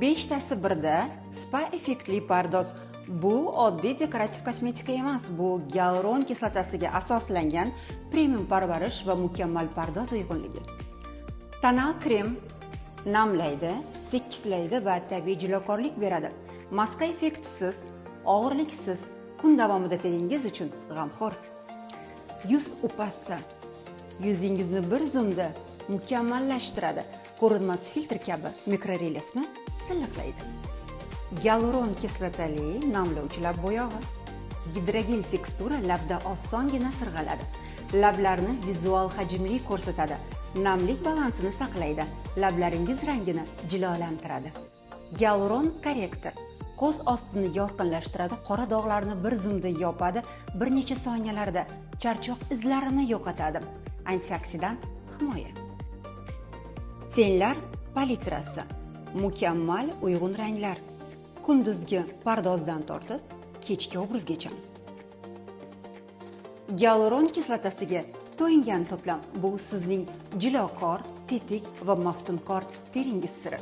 5tasi birda spa effektli pardoz. Bu oddiy dekorativ kosmetika emas, bu gialuron kislotasiga asoslangan premium parvarish va mukammal pardoz uyg'unligi. Tonal krem namlaydi, tekislaydi va tabiiy jilokorlik beradi. Maska effektisiz, og'irliksiz, kun davomida teringiz uchun g'amxo'r. Yuz upasi yuzingizni bir zumda mukammallashtiradi. Ko'rinmas filtr kabi mikrorelyefni silliqlaydi. Gialuron kislotali namlovchi lab bo'yog'i. Gidrogel tekstura labda osongina sirg'aladi. Lablarni vizual hajmli ko'rsatadi. Namlik balansini saqlaydi. Lablaringiz rangini jilolantiradi. Gialuron korrektor ko'z ostini yorqinlashtiradi, qora dog'larni bir zumda yopadi, bir necha soniyalarda charchoq izlarini yo'qotadi. Antioksidant himoya. Tenlar palitrasi. Mukammal uyg'un ranglar. Kunduzgi pardozdan tortib, kechki obrazgacha. Gialuron kislotasiga to'yingan to'plam. Bu sizning jilokor, tetik va maftunkor teringiz siri.